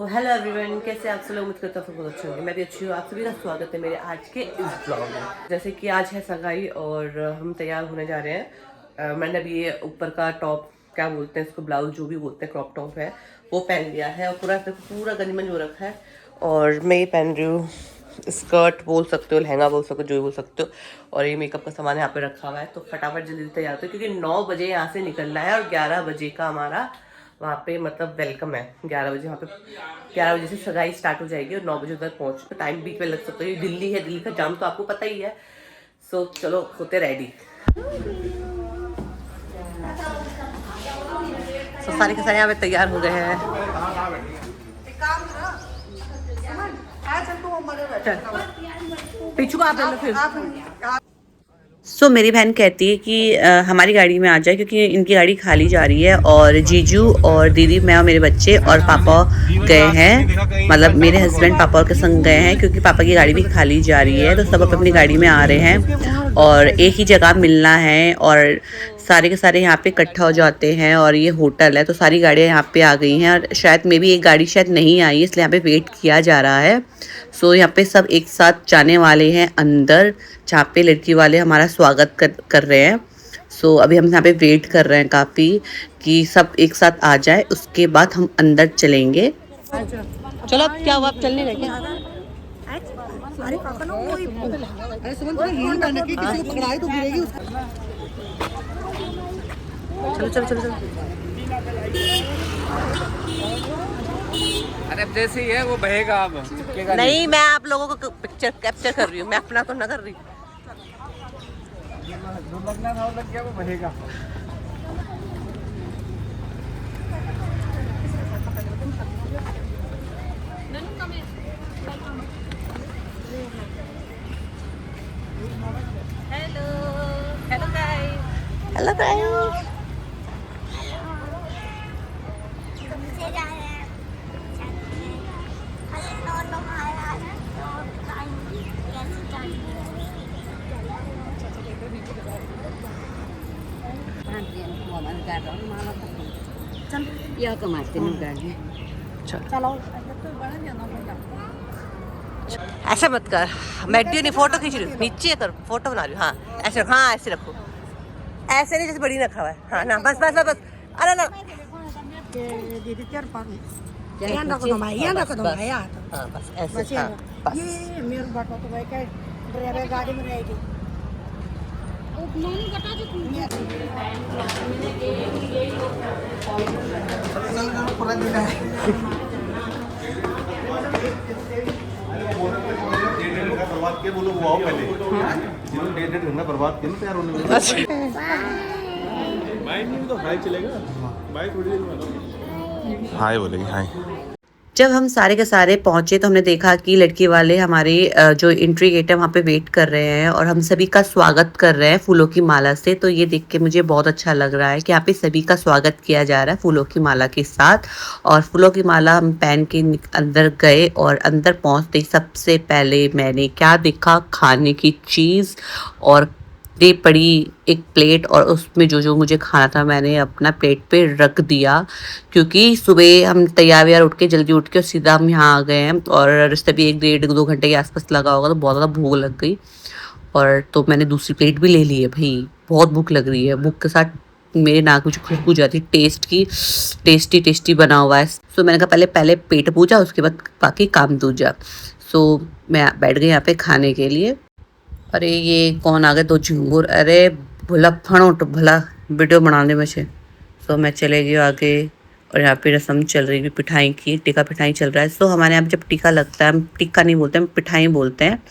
Hello everyone, कैसे आप सब लोग? मुझे करता बहुत अच्छे होंगे। मैं भी अच्छी हूँ। आप सभी का स्वागत है मेरे आज के इस ब्लॉग में। जैसे कि आज है सगाई और हम तैयार होने जा रहे हैं। मैंने अभी ये ऊपर का टॉप, क्या बोलते हैं इसको, ब्लाउज जो भी बोलते हैं, क्रॉप टॉप है, वो पहन लिया है और पूरा गंजमंज हो रखा है। और मैं ये पहन रही हूँ स्कर्ट बोल सकते हो, लहंगा बोल सकते हो, जो भी बोल सकते हो। और ये मेकअप का सामान यहाँ पे रखा हुआ है, तो फटाफट जल्दी तैयार होते हैं क्योंकि 9 बजे यहाँ से निकलना है और 11 बजे का हमारा वहाँ पे मतलब वेलकम है। 11 बजे वहाँ पे 11 बजे से सगाई स्टार्ट हो जाएगी और 9 बजे उधर पहुँच, तो टाइम बीच में लग सकता है। ये दिल्ली है, दिल्ली का जाम तो आपको पता ही है। सो चलो होते रेडी। तो सारे के सारे यहाँ पे तैयार हो गए हैं। पीछू का आप ले लो फिर। सो मेरी बहन कहती है कि हमारी गाड़ी में आ जाए क्योंकि इनकी गाड़ी खाली जा रही है और जीजू और दीदी, मैं और मेरे बच्चे और पापा गए हैं, मतलब मेरे हस्बैंड पापा के संग गए हैं क्योंकि पापा की गाड़ी भी खाली जा रही है। तो सब अपनी गाड़ी में आ रहे हैं और एक ही जगह मिलना है और सारे के सारे यहाँ पे इकट्ठा हो जाते हैं। और ये होटल है तो सारी गाड़ियाँ यहाँ पे आ गई हैं और शायद मे भी एक गाड़ी शायद नहीं आई, इसलिए यहाँ पे वेट किया जा रहा है। सो यहाँ पे सब एक साथ जाने वाले हैं अंदर, जहाँ पे लड़की वाले हमारा स्वागत कर रहे हैं। सो अभी हम यहाँ पे वेट कर रहे हैं काफ़ी कि सब एक साथ आ जाए, उसके बाद हम अंदर चलेंगे। चलो अब क्या हुआ, आप चलने रहे क्या? चलो चलो चलो चलो। अरे अब जैसे ही है वो बहेगा, अब चिपकेगा नहीं, मैं आप लोगों को पिक्चर कैप्चर कर रही हूँ, मैं अपना तो ना कर रही। जो लगना था वो लग गया, वो बहेगा। Hello hello guys, hello guys. ऐसा मत कर, मैं नहीं फोटो खींच रही हूँ, नीचे कर, फोटो बना रही हूँ। हाँ ऐसे, हाँ ऐसे रखो, ऐसे नहीं जैसे बड़ी रखा हुआ है। हाँ ना, बस बस बस बस। अरे ना, हाँ बस ऐसे, हाँ बस। गाड़ी में रहेगी। बर्बाद किया, बोलो वो आओ पहले, जिन्होंने डेढ़ घंटा बर्बाद किया ना तैयार होने में। बाइक में तो हाई चलेगा, बाइक थोड़ी देर में हाई बोलेगी, हाई। जब हम सारे के सारे पहुंचे तो हमने देखा कि लड़की वाले हमारे जो एंट्री गेट है वहाँ पे वेट कर रहे हैं और हम सभी का स्वागत कर रहे हैं फूलों की माला से। तो ये देख के मुझे बहुत अच्छा लग रहा है कि यहाँ पे सभी का स्वागत किया जा रहा है फूलों की माला के साथ। और फूलों की माला हम पहन के अंदर गए और अंदर पहुँचते ही सबसे पहले मैंने क्या देखा, खाने की चीज़ और दे पड़ी एक प्लेट और उसमें जो जो मुझे खाना था मैंने अपना प्लेट पे रख दिया क्योंकि सुबह हम तैयार व्यार उठ के जल्दी उठ के सीधा हम यहाँ आ गए हैं और रास्ते भी 1-1.5-2 घंटे के आसपास लगा होगा, तो बहुत ज़्यादा भूख लग गई। और तो मैंने दूसरी प्लेट भी ले ली है भाई, बहुत भूख लग रही है। भूख के साथ मेरे नाक में खुशबू जाती टेस्ट की, टेस्टी टेस्टी बना हुआ है। सो मैंने कहा पहले पेट पूजा, उसके बाद बाकी काम दूजा। सो मैं बैठ गई यहाँ पे खाने के लिए। अरे ये कौन आ गए, 2 झिंगुर, अरे भला फणोट भला वीडियो बनाने में से। सो मैं चले गई आगे और यहाँ पे रस्म चल रही है पिठाई की, टीका पिठाई चल रहा है। सो हमारे यहाँ जब टीका लगता है, हम टीका नहीं बोलते, हम पिठाई बोलते हैं।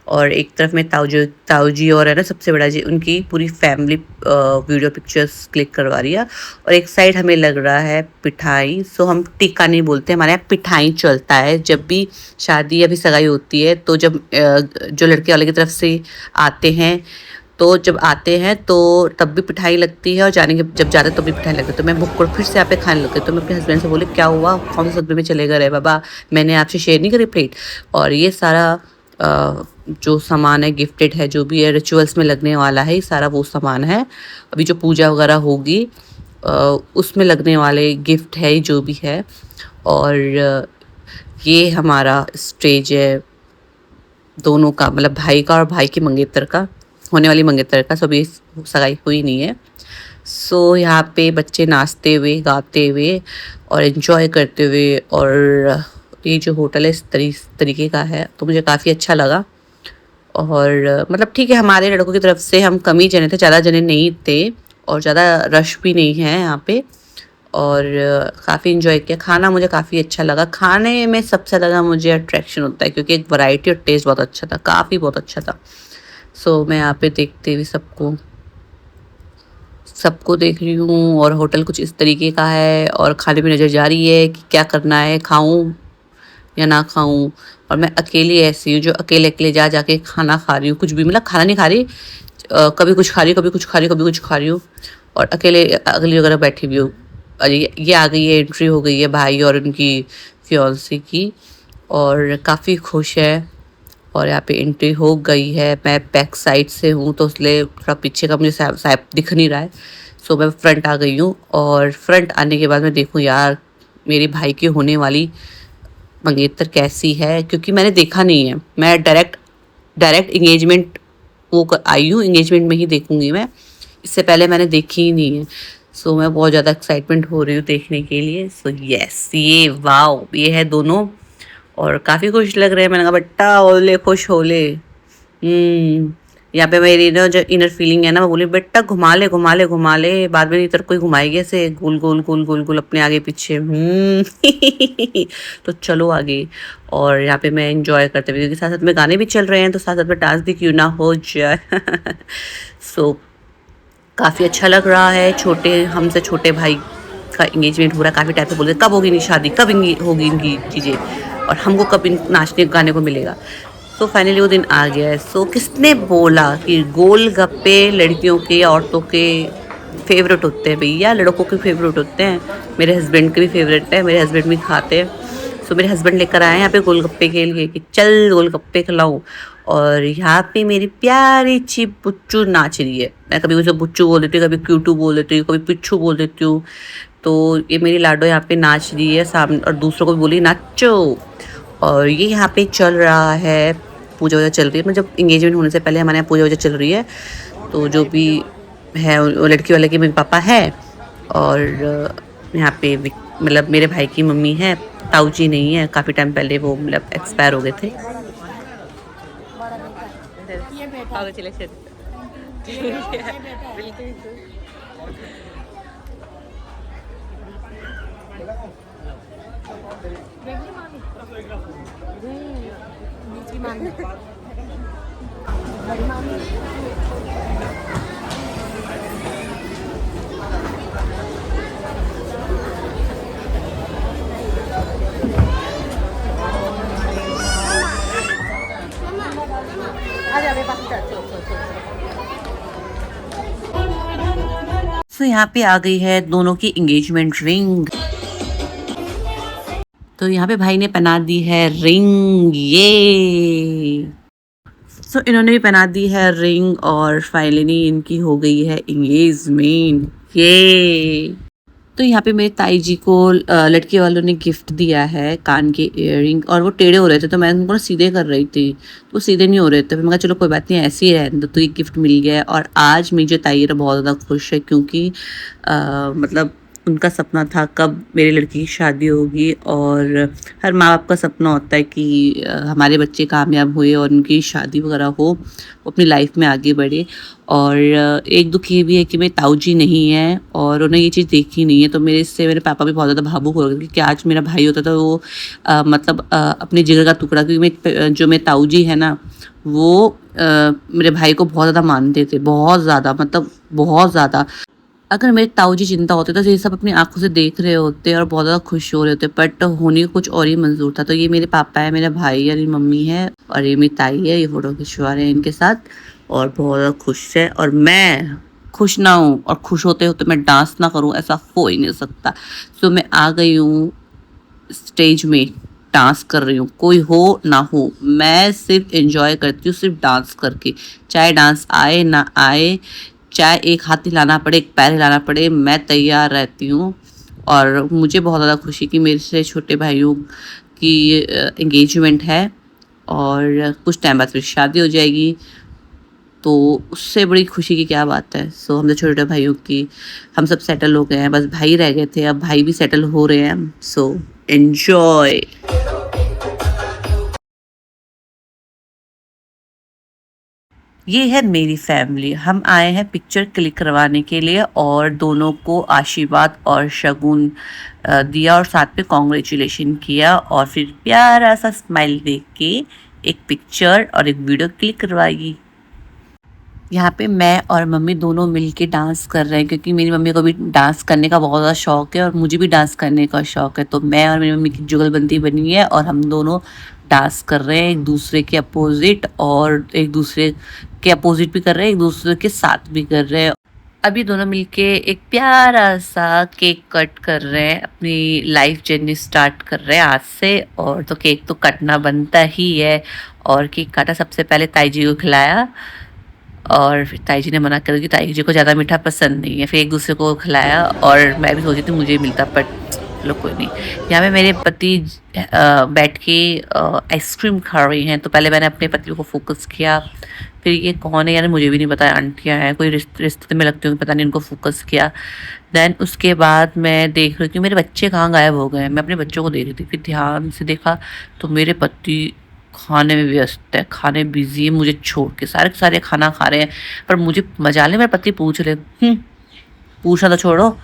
और एक तरफ में ताऊ जी और है ना सबसे बड़ा जी, उनकी पूरी फैमिली वीडियो पिक्चर्स क्लिक करवा रही है और एक साइड हमें लग रहा है पिठाई। सो हम टीका नहीं बोलते, हमारे यहाँ पिठाई चलता है। जब भी शादी या फिर सगाई होती है तो जब जो लड़के वाले की तरफ से आते हैं तो जब आते हैं तो तब भी पिठाई लगती है और जब जाते हैं तब भी पिठाई लगती है। तो मैं भुक्कड़ फिर से यहाँ पे खाने लग गई। तो मैं अपने हस्बैंड से बोली क्या हुआ, कौन सा सदमे में चले गए बाबा, मैंने आपसे शेयर नहीं करी प्लेट। और ये सारा जो सामान है गिफ्टेड है, जो भी है रिचुअल्स में लगने वाला है, ये सारा वो सामान है। अभी जो पूजा वगैरह होगी उसमें लगने वाले गिफ्ट है जो भी है। और ये हमारा स्टेज है दोनों का, मतलब भाई का और भाई की मंगेतर का, होने वाली मंगेतर का। सो अभी सगाई हुई नहीं है। सो यहाँ पे बच्चे नाचते हुए, गाते हुए और एंजॉय करते हुए, और ये जो होटल है इस तरीके का है, तो मुझे काफ़ी अच्छा लगा। और मतलब ठीक है, हमारे लड़कों की तरफ से हम कम ही जने थे, ज़्यादा जने नहीं थे और ज़्यादा रश भी नहीं है यहाँ पे। और काफ़ी इन्जॉय किया। खाना मुझे काफ़ी अच्छा लगा। खाने में सबसे ज़्यादा मुझे अट्रैक्शन होता है क्योंकि एक वैरायटी और टेस्ट बहुत अच्छा था, काफ़ी बहुत अच्छा था। सो मैं यहाँ पे देखते हुए सबको सबको देख रही हूँ, और होटल कुछ इस तरीके का है और खाने पे नज़र जा रही है कि क्या करना है, खाऊं या ना खाऊं। और मैं अकेली ऐसी हूँ जो अकेले अकेले जा जाके खाना खा रही हूँ, कुछ भी, मतलब खाना नहीं खा रही, कभी कुछ खा रही हूँ, कभी कुछ खा रही हूँ, कभी कुछ खा रही हूँ, और अकेले अगली वगैरह बैठी हुई हूँ। अरे ये आ गई है, एंट्री हो गई है भाई और उनकी फियांसी की, और काफ़ी खुश है। और यहाँ पे एंट्री हो गई है। मैं बैक साइड से हूँ तो इसलिए थोड़ा पीछे का मुझे साहब दिख नहीं रहा है। सो मैं फ्रंट आ गई हूँ, और फ्रंट आने के बाद मैं देखूँ यार मेरे भाई की होने वाली मंगेतर कैसी है, क्योंकि मैंने देखा नहीं है। मैं डायरेक्ट इंगेजमेंट आई हूँ, इंगेजमेंट में ही देखूँगी मैं, इससे पहले मैंने देखी ही नहीं है। सो मैं बहुत ज़्यादा एक्साइटमेंट हो रही हूँ देखने के लिए। सो यस, ये वाओ, ये है दोनों, और काफ़ी खुश लग रहे हैं। मैंने कहा बेटा ओले खुश होले। यहाँ पे मेरी ना जो इनर फीलिंग है ना, मैं बोली बेटा घुमा ले घुमा ले घुमा ले, बाद में इधर कोई घुमाएगी ऐसे गोल गोल गोल गोल गोल अपने आगे पीछे। तो चलो आगे। और यहाँ पे मैं इंजॉय करते हुए, क्योंकि साथ साथ में गाने भी चल रहे हैं तो साथ साथ में डांस भी क्यों ना हो जाए। सो काफ़ी अच्छा लग रहा है। हमसे छोटे भाई का इंगेजमेंट हो रहा है। काफ़ी टाइम से बोल रहे कब होगी इनकी शादी, कब होगी इनकी चीज़ें, और हमको कब इन नाचने गाने को मिलेगा। तो फाइनली वो दिन आ गया है। सो किसने बोला कि गोलगप्पे लड़कियों के, औरतों के फेवरेट होते हैं? भैया लड़कों के फेवरेट होते हैं। मेरे हस्बैंड के भी फेवरेट है, मेरे हस्बैंड भी खाते हैं। सो मेरे हस्बैंड लेकर आए यहाँ पे गोलगप्पे के लिए कि चल गोलगप्पे खिलाऊं। और यहाँ पे मेरी प्यारी सी बुच्चू नाच रही है। मैं कभी उसे बुच्चू बोल देती हूँ, कभी क्यूटू बोल देती हूँ, कभी पिच्छू बोल देती हूँ। तो ये मेरी लाडो यहाँ पे नाच रही है सामने, और दूसरों को भी बोली नाचो। और ये यहाँ पे चल रहा है, पूजा वूजा चल रही है। मतलब इंगेजमेंट होने से पहले हमारे यहाँ पूजा वूजा चल रही है। तो जो भी है वो लड़की वाले के मेरे पापा है, और यहाँ पे मतलब मेरे भाई की मम्मी है, ताऊ जी नहीं है, काफ़ी टाइम पहले वो मतलब एक्सपायर हो गए थे। सो यहाँ पे आ गई है दोनों की इंगेजमेंट रिंग। तो यहाँ पे भाई ने पहना दी है रिंग, ये सो इन्होंने भी पहना दी है रिंग, और फाइनली इनकी हो गई है इंगेजमेंट, ये। तो यहाँ पे मेरे ताई जी को लड़के वालों ने गिफ्ट दिया है कान के इयररिंग, और वो टेढ़े हो रहे थे तो मैं उनको सीधे कर रही थी, तो वो सीधे नहीं हो रहे थे। फिर मैं कहा चलो कोई बात नहीं, ऐसे ही रहने तो ये गिफ्ट मिल गया है। और आज मेरी जो ताई है बहुत ज़्यादा खुश है, क्योंकि मतलब उनका सपना था कब मेरी लड़की की शादी होगी, और हर माँ बाप का सपना होता है कि हमारे बच्चे कामयाब हुए और उनकी शादी वगैरह हो, वो अपनी लाइफ में आगे बढ़े। और एक दुख ये भी है कि मेरे ताऊ जी नहीं है और उन्हें ये चीज़ देखी नहीं है, तो मेरे पापा भी बहुत ज़्यादा भावुक हो गए कि आज मेरा भाई होता था वो मतलब अपने जिगर का टुकड़ा, क्योंकि जो मेरे ताऊ जी है ना वो मेरे भाई को बहुत ज़्यादा मानते थे, बहुत ज़्यादा, मतलब बहुत ज़्यादा। अगर मेरे ताऊ जी चिंता होते तो ये सब अपनी आंखों से देख रहे होते और बहुत ज़्यादा खुश हो रहे होते, बट होने को कुछ और ही मंजूर था। तो ये मेरे पापा है, मेरा भाई है, मेरी मम्मी है, और ये मेरी ताई है, ये फोटो खिंचवा रहे हैं इनके साथ, और बहुत ज़्यादा खुश है। और मैं खुश ना हूँ और खुश होते होते मैं डांस ना करूँ, ऐसा हो ही नहीं सकता। सो मैं आ गई हूँ स्टेज में, डांस कर रही हूँ, कोई हो ना हो, मैं सिर्फ एंजॉय करती हूँ सिर्फ डांस करके, चाहे डांस आए ना आए, चाहे एक हाथ हिलाना पड़े, एक पैर हिलाना पड़े, मैं तैयार रहती हूँ। और मुझे बहुत ज़्यादा खुशी कि मेरे से छोटे भाइयों की एंगेजमेंट है और कुछ टाइम बाद फिर शादी हो जाएगी, तो उससे बड़ी खुशी की क्या बात है। सो हम तो छोटे छोटे भाइयों की हम सब सेटल हो गए हैं, बस भाई रह गए थे, अब भाई भी सेटल हो रहे हैं। So enjoy. ये है मेरी फैमिली। हम आए हैं पिक्चर क्लिक करवाने के लिए और दोनों को आशीर्वाद और शगुन दिया और साथ में कॉन्ग्रेचुलेशन किया और फिर प्यारा सा स्माइल देख के एक पिक्चर और एक वीडियो क्लिक करवाई। यहाँ पे मैं और मम्मी दोनों मिलके डांस कर रहे हैं क्योंकि मेरी मम्मी को भी डांस करने का बहुत ज़्यादा शौक है और मुझे भी डांस करने का शौक है। तो मैं और मेरी मम्मी की जुगलबंदी बनी है और हम दोनों डांस कर रहे हैं एक दूसरे के अपोजिट, और एक दूसरे के अपोजिट भी कर रहे हैं, एक दूसरे के साथ भी कर रहे हैं। अभी दोनों मिलके एक प्यारा सा केक कट कर रहे हैं, अपनी लाइफ जर्नी स्टार्ट कर रहे हैं आज से। और तो केक तो कटना बनता ही है और केक काटा। सबसे पहले ताई जी को खिलाया और फिर ताई जी ने मना कर कि ताई जी को ज़्यादा मीठा पसंद नहीं है। फिर एक दूसरे को खिलाया और मैं भी सोची थी मुझे मिलता, बट चलो कोई नहीं। यहाँ पे मेरे पति बैठ के आइसक्रीम खा रही हैं, तो पहले मैंने अपने पति को फोकस किया। फिर ये कौन है यार, मुझे भी नहीं पता, आंटियाँ हैं कोई रिश्ते में लगती हूँ, पता नहीं, इनको फोकस किया। देन उसके बाद मैं देख रही थी मेरे बच्चे कहाँ गायब हो गए। मैं अपने बच्चों को देख रही थी, फिर ध्यान से देखा तो मेरे पति खाने में व्यस्त है, खाने बिजी है, मुझे छोड़ के सारे के सारे खाना खा रहे हैं। पर मुझे मजा ले, मेरे पति पूछ रहे, पूछना तो छोड़ो,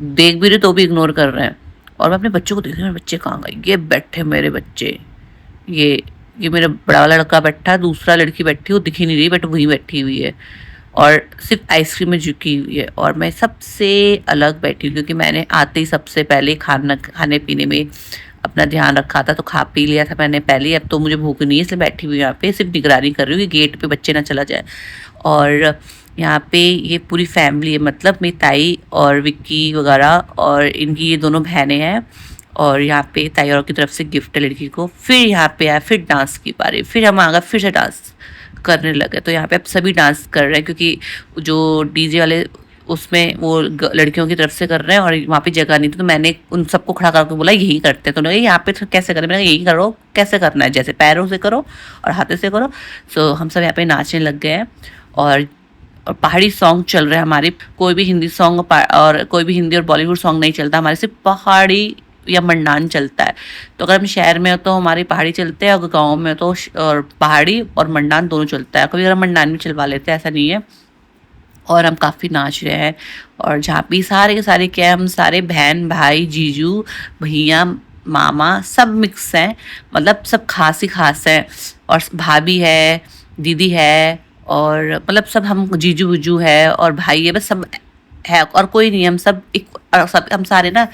देख भी रहे तो भी इग्नोर कर रहे हैं। और मैं अपने बच्चों को देख रही हूँ, मेरे बच्चे कहाँ गए। ये बैठे मेरे बच्चे, ये मेरा बड़ा वाला लड़का बैठा है, दूसरा लड़की बैठी, वो दिख ही नहीं रही, बट वही बैठी हुई है और सिर्फ आइसक्रीम में झुकी हुई है। और मैं सबसे अलग बैठी हूँ क्योंकि मैंने आते ही सबसे पहले खाने पीने में अपना ध्यान रखा था, तो खा पी लिया था मैंने पहले। अब तो मुझे भूख नहीं है, इसलिए बैठी हुई यहाँ पे सिर्फ निगरानी कर रही हूँ कि गेट पे बच्चे ना चला जाए। और यहाँ पे ये पूरी फैमिली है, मतलब मेरी ताई और विक्की वगैरह और इनकी ये दोनों बहनें हैं। और यहाँ पे ताई और की तरफ से गिफ्ट है लड़की को। फिर यहाँ पे आया फिर डांस की बारी, फिर हम आ गए फिर से डांस करने लगे। तो यहाँ पे अब सभी डांस कर रहे हैं क्योंकि जो डीजे वाले उसमें वो लड़कियों की तरफ से कर रहे हैं और वहाँ पे जगह नहीं थी, तो मैंने उन सबको खड़ा करके बोला यही करते हैं। तो उन्होंने यहाँ पे तो कैसे करें, मैंने यही करो, कैसे करना है, जैसे पैरों से करो और हाथों से करो। सो हम सब यहाँ पे नाचने लग गए हैं और पहाड़ी सॉन्ग चल रहे हैं हमारे। कोई भी हिंदी सॉन्ग और कोई भी हिंदी और बॉलीवुड सॉन्ग नहीं चलता हमारे, सिर्फ पहाड़ी या मंडान चलता है। तो अगर हम शहर में हो तो हमारी पहाड़ी चलते हैं, अगर गाँव में हो तो और पहाड़ी और मंडान दोनों चलता है। कभी अगर मंडान भी चलवा लेते हैं, ऐसा नहीं है। और हम काफ़ी नाच रहे हैं और जहाँ भी सारे के सारे क्या, हम सारे बहन भाई जीजू भैया मामा सब मिक्स हैं, मतलब सब खास ही खास हैं। और भाभी है, दीदी है, और मतलब सब हम जीजू बुजू है और भाई है, बस सब है और कोई नहीं है। हम सब एक, सब हम सारे ना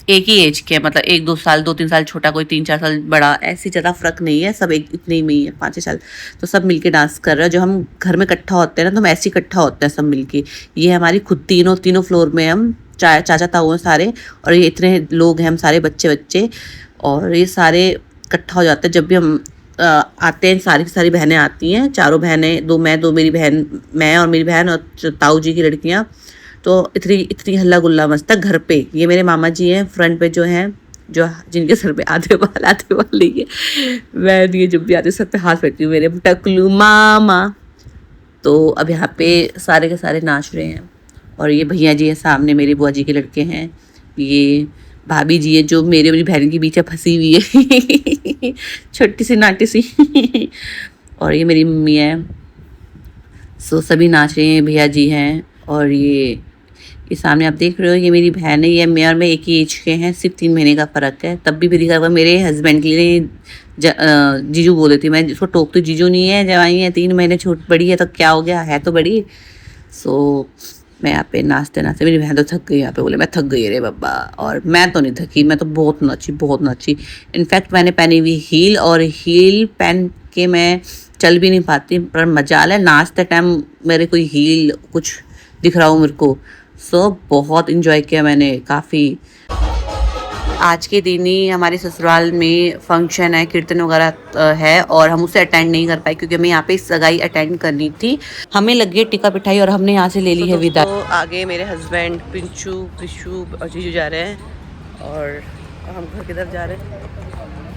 एक ही एज के हैं, मतलब 1-2 साल 2-3 साल छोटा, कोई 3-4 साल बड़ा, ऐसी ज़्यादा फ़र्क नहीं है, सब एक इतने में ही है 5-6 साल। तो सब मिलके डांस कर रहे हैं। जो हम घर में इकट्ठा होते हैं ना, तो हम ऐसे इकट्ठा होते हैं सब मिलके। ये हमारी खुद तीनों फ्लोर में हम चाचा ताऊ हैं सारे, और ये इतने लोग हैं हम सारे बच्चे और ये सारे इकट्ठा हो जाते हैं जब भी हम आते हैं। सारी की सारी बहनें आती हैं, चारों बहनें, दो मेरी बहन, मैं और मेरी बहन और ताऊ जी की लड़कियाँ। तो इतनी हल्ला गुल्ला मस्त है घर पे। ये मेरे मामा जी हैं फ्रंट पे जो हैं, जो जिनके सर पे आधे बाल नहीं है, मैं ये जब भी आती सर पे हाथ फेरती हूँ, मेरे टकलू मामा। तो अब यहाँ पे सारे के सारे नाच रहे हैं और ये भैया जी है सामने, मेरी बुआ जी के लड़के हैं। ये भाभी जी है जो मेरी बहन के बीच फंसी हुई है छोटी सी नाटी सी और ये मेरी मम्मी है। सो सभी नाच रहे हैं, भैया जी हैं। और ये सामने आप देख रहे हो, ये मेरी बहन है। ये मैं और मैं एक ही एज के हैं, सिर्फ 3 महीने का फ़र्क है। तब भी मेरी घर मेरे हस्बैंड के लिए जीजू बोले थी, मैं जिसको टोकती, जीजू नहीं है, जवाई है, 3 महीने छोट बड़ी है तो क्या हो गया, है तो बड़ी। सो मैं यहाँ पे नाचते मेरी बहन तो थक गई, यहाँ पे बोले मैं थक गई रे बाबा। और मैं तो नहीं थकी, मैं तो बहुत नाची। इनफैक्ट मैंने पहनी हुई हील, और हील पहन के मैं चल भी नहीं पाती, पर मजा है नाचते टाइम मेरे कोई हील कुछ दिख रहा हो मेरे को। सो बहुत इन्जॉय किया मैंने काफ़ी। आज के दिन ही हमारे ससुराल में फंक्शन है, कीर्तन वगैरह है, और हम उसे अटेंड नहीं कर पाए क्योंकि हमें यहाँ पे सगाई अटेंड करनी थी। हमें लगी टिक्का पिठाई और हमने यहाँ से ले ली है विदा। तो आगे मेरे हस्बैंड पिंचू, कृषु और जीजू जा रहे हैं और हम घर की तरफ जा रहे हैं।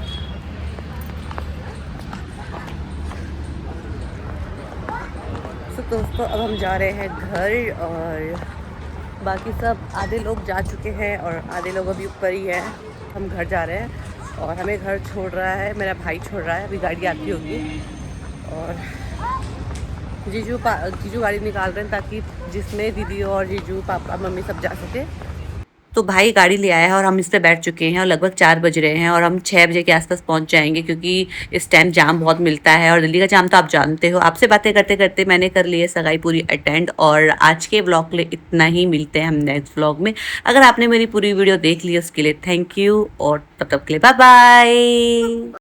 तो दोस्तों अब हम जा रहे हैं घर और बाकी सब आधे लोग जा चुके हैं और आधे लोग अभी ऊपर ही हैं। हम घर जा रहे हैं और हमें घर छोड़ रहा है मेरा भाई, छोड़ रहा है, अभी गाड़ी आती होगी। और जीजू गाड़ी निकाल रहे हैं ताकि जिसमें दीदी और जीजू पापा मम्मी सब जा सके। तो भाई गाड़ी ले आया है और हम इस पे बैठ चुके हैं और लगभग 4 बज रहे हैं और हम 6 बजे के आसपास पहुंच जाएंगे क्योंकि इस टाइम जाम बहुत मिलता है और दिल्ली का जाम तो आप जानते हो। आपसे बातें करते करते मैंने कर ली है सगाई पूरी अटेंड और आज के व्लॉग के लिए इतना ही। मिलते हैं हम नेक्स्ट व्लॉग में। अगर आपने मेरी पूरी वीडियो देख ली उसके लिए थैंक यू और तब तक के लिए बाय बाय।